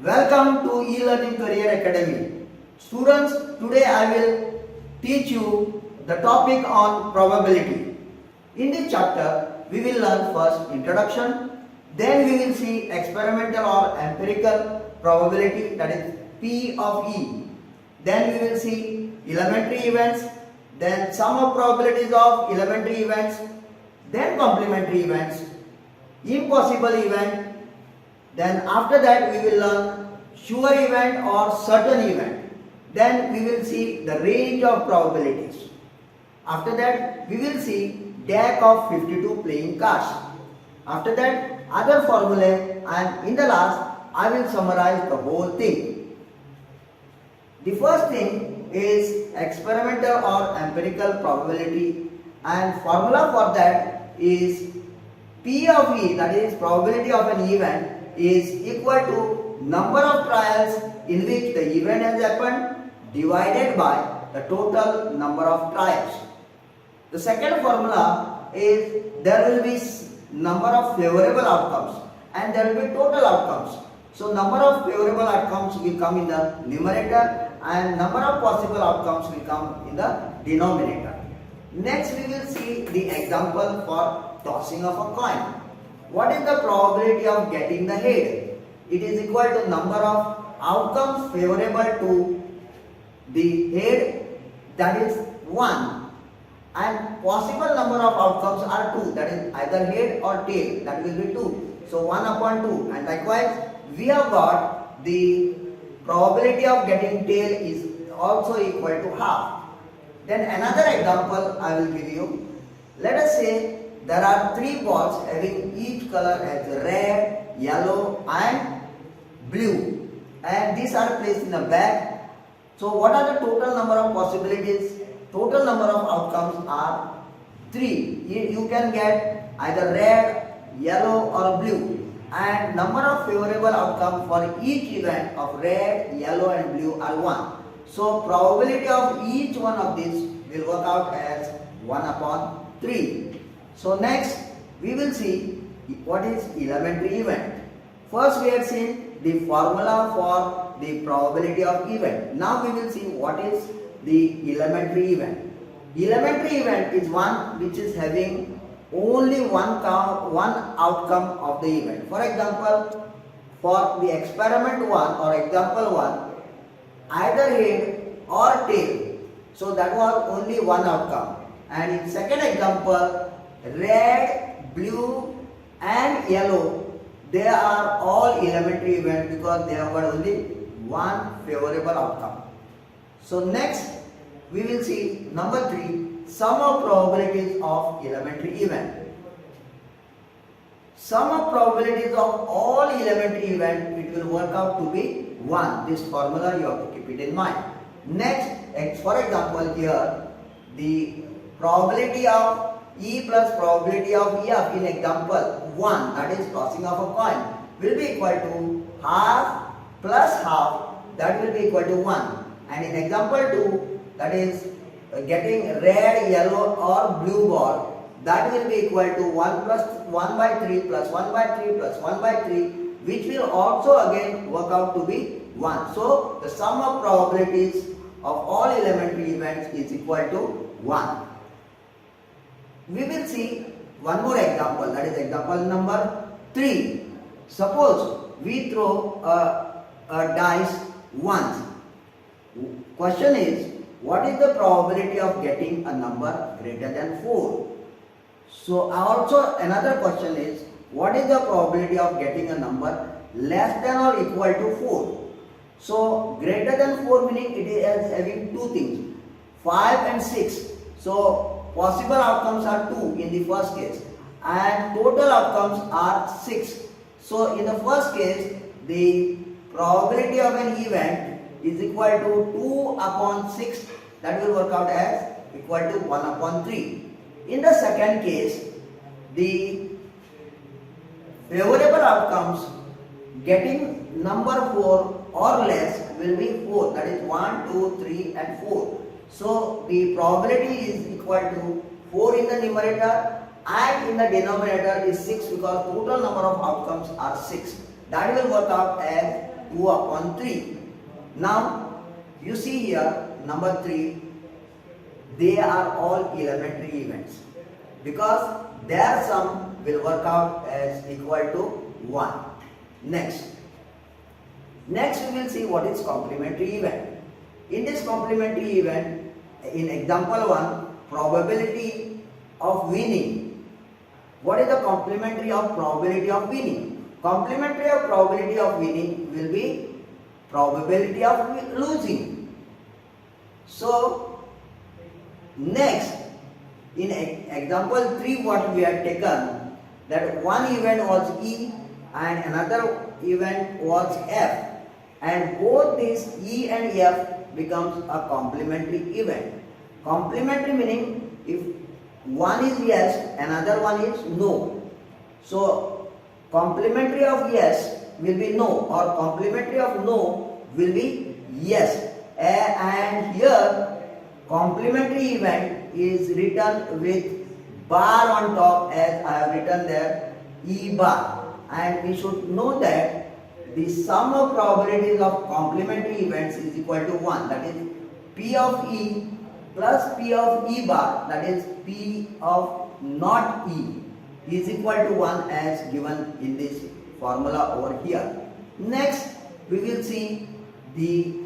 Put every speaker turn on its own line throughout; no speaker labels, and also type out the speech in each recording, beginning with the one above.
Welcome to E-Learning Career Academy. Students, today I will teach you the topic on probability. In this chapter, we will learn first introduction, then we will see experimental or empirical probability, that is P of E. Then we will see elementary events, then sum of probabilities of elementary events, then complementary events, impossible event. Then after that we will learn sure event or certain event. Then we will see the range of probabilities. After that we will see deck of 52 playing cards. After that other formulae, and in the last I will summarize the whole thing. The first thing is experimental or empirical probability, and formula for that is P of E, that is probability of an event, is equal to number of trials in which the event has happened divided by the total number of trials. The second formula is there will be number of favorable outcomes and there will be total outcomes. So number of favorable outcomes will come in the numerator and number of possible outcomes will come in the denominator. Next we will see the example for tossing of a coin. What is the probability of getting the head? It is equal to number of outcomes favorable to the head, that is 1, and possible number of outcomes are 2, that is either head or tail, that will be 2. So 1 upon 2, and likewise we have got the probability of getting tail is also equal to half. Then another example I will give you. Let us say there are 3 balls having each color as red, yellow and blue, and these are placed in a bag. So what are the total number of possibilities? Total number of outcomes are 3. You can get either red, yellow or blue, and number of favorable outcomes for each event of red, yellow and blue are 1. So probability of each one of these will work out as 1 upon 3. So next we will see what is elementary event. First we have seen the formula for the probability of event. Now we will see what is the elementary event. Elementary event is one which is having only one outcome of the event. For example, for the experiment 1 or example 1, either head or tail. So that was only one outcome. And in second example, red, blue and yellow, they are all elementary events because they have got only one favorable outcome. So next we will see number 3, sum of probabilities of elementary event. Sum of probabilities of all elementary events, it will work out to be 1. This formula you have to keep it in mind. Next, for example here, the probability of E plus probability of EF in example 1, that is tossing of a coin, will be equal to half plus half, that will be equal to 1. And in example 2, that is getting red, yellow or blue ball, that will be equal to 1 plus 1 by 3 plus 1 by 3 plus 1 by 3, which will also again work out to be 1. So the sum of probabilities of all elementary events is equal to 1. We will see one more example, that is example number 3. Suppose we throw a dice once. Question is, what is the probability of getting a number greater than 4? So also another question is, what is the probability of getting a number less than or equal to 4? So greater than 4 meaning it is having two things, 5 and 6. So possible outcomes are 2 in the first case and total outcomes are 6. So in the first case the probability of an event is equal to 2 upon 6, that will work out as equal to 1 upon 3. In the second case, the favorable outcomes getting number 4 or less will be 4, that is 1, 2, 3 and 4. So the probability is equal to 4 in the numerator and in the denominator is 6 because total number of outcomes are 6. That will work out as 2 2 upon 3. Now you see here number 3, they are all elementary events because their sum will work out as equal to 1. Next we will see what is complementary event. In this complementary event, in example 1, probability of winning. What is the complementary of probability of winning? Complementary of probability of winning will be probability of losing. So next, in example 3, what we have taken, that one event was E and another event was F, and both these E and F becomes a complementary event. Complementary meaning if one is yes, another one is no. So complementary of yes will be no, or complementary of no will be yes. And here complementary event is written with bar on top, as I have written there, E bar. And we should know that the sum of probabilities of complementary events is equal to 1. That is P of E plus P of E bar, that is P of not E, is equal to 1 as given in this formula over here. Next we will see the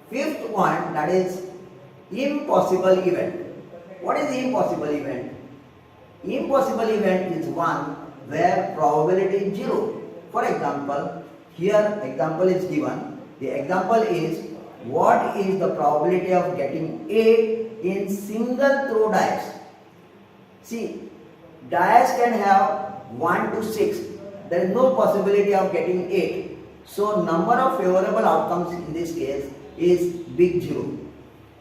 fifth one, that is impossible event. What is impossible event? Impossible event is one where probability is 0. For example, here example is given. The example is, what is the probability of getting 8 in single throw dice? See, dice can have 1 to 6. There is no possibility of getting 8. So number of favorable outcomes in this case is big 0.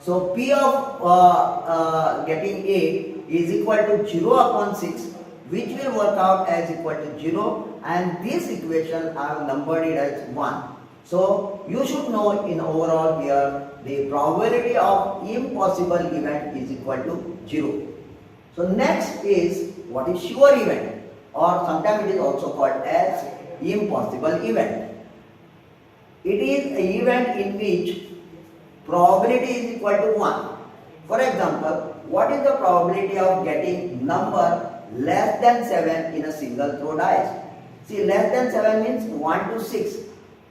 So P of getting 8 is equal to 0 upon 6, which will work out as equal to 0, and this equation I have numbered it as 1. So you should know in overall here the probability of impossible event is equal to 0. So next is what is sure event, or sometimes it is also called as impossible event. It is an event in which probability is equal to 1. For example, what is the probability of getting number less than 7 in a single throw dice? See, less than 7 means 1 to 6.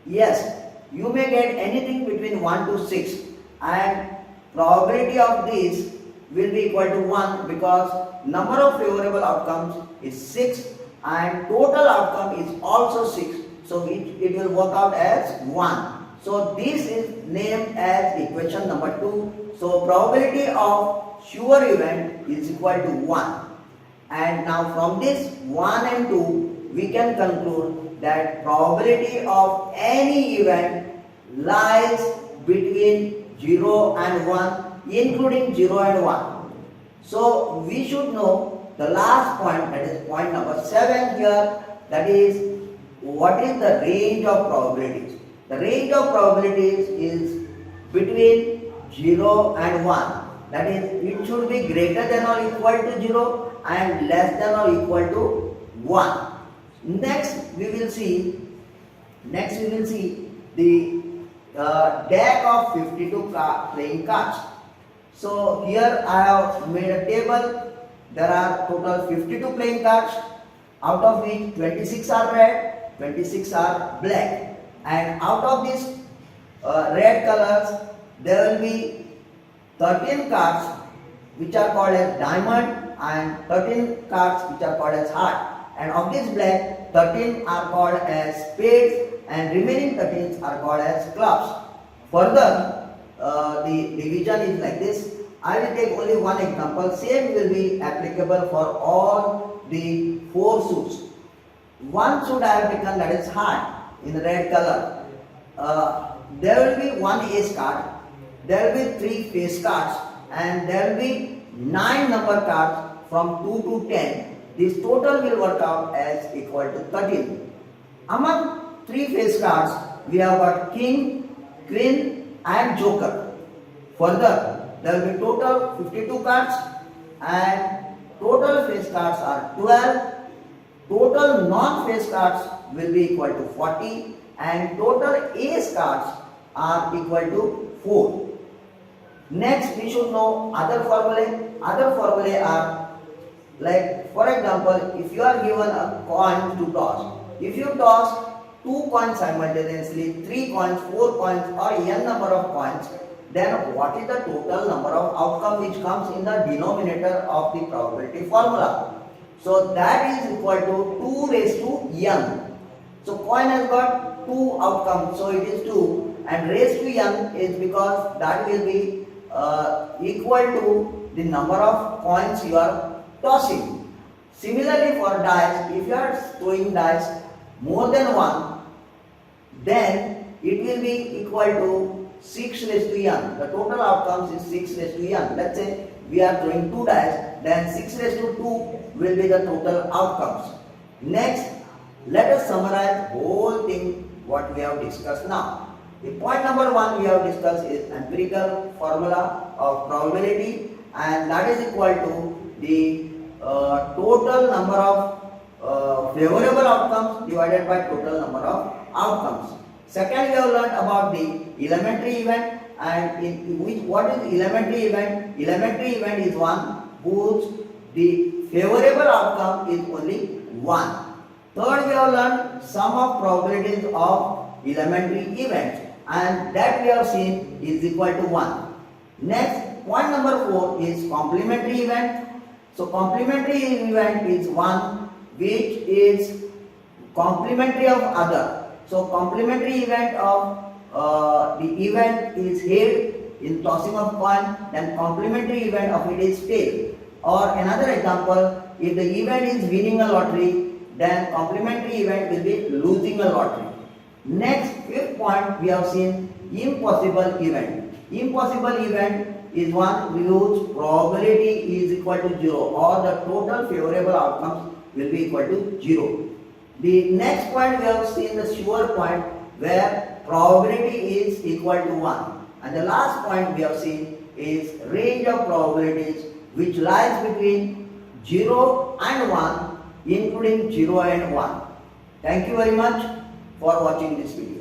Yes, you may get anything between 1 to 6, and probability of this will be equal to 1 because number of favorable outcomes is 6 and total outcome is also 6. So it will work out as 1. So this is named as equation number 2. So probability of sure event is equal to 1. And now from this 1 and 2 we can conclude that probability of any event lies between 0 and 1, including 0 and 1. So we should know the last point, that is point number 7 here, that is what is the range of probabilities. The range of probabilities is between 0 and 1. That is, it should be greater than or equal to 0 and less than or equal to 1. Next we will see the deck of 52 playing cards. So here I have made a table. There are total 52 playing cards, out of which 26 are red, 26 are black. And out of these red colors, there will be 13 cards which are called as diamond and 13 cards which are called as heart. And of this black, 13 are called as spades and remaining 13 are called as clubs. Further, the division is like this. I will take only one example. Same will be applicable for all the 4 suits. One suit I have taken, that is heart, in red color. There will be one ace card, there will be 3 face cards, and there will be 9 number cards from 2 to 10. This total will work out as equal to 13. Among 3 face cards, we have got king, queen and joker. Further, there will be total 52 cards and total face cards are 12. Total non-face cards will be equal to 40 and total ace cards are equal to 4. Next, we should know other formulae. Other formulae are like, for example, if you are given a coin to toss, if you toss 2 coins simultaneously, 3 coins, 4 coins, or n number of coins, then what is the total number of outcome which comes in the denominator of the probability formula? So that is equal to 2 raised to n. So coin has got 2 outcomes, so it is 2, and raised to n is because that will be equal to the number of coins you are tossing. Similarly for dice, if you are throwing dice more than 1, then it will be equal to 6 raised to n. The total outcomes is 6 raised to n. Let's say we are throwing 2 dice, then 6 raised to 2 will be the total outcomes. Next, let us summarize whole thing what we have discussed now. The point number 1 we have discussed is empirical formula of probability, and that is equal to the total number of favorable outcomes divided by total number of outcomes. Second, we have learned about the elementary event, and in which what is elementary event? Elementary event is one whose the favorable outcome is only 1. Third, we have learned sum of probabilities of elementary events, and that we have seen is equal to 1. Next, point number 4 is complementary event. So complementary event is one which is complementary of other. So complementary event of the event is head in tossing of coin, then complementary event of it is tail. Or another example, if the event is winning a lottery, then complementary event will be losing a lottery. Next, fifth point we have seen impossible event. Impossible event is one whose probability is equal to 0, or the total favorable outcomes will be equal to 0. The next point we have seen the sure point where probability is equal to 1. And the last point we have seen is range of probabilities which lies between 0 and 1, including 0 and 1. Thank you very much for watching this video.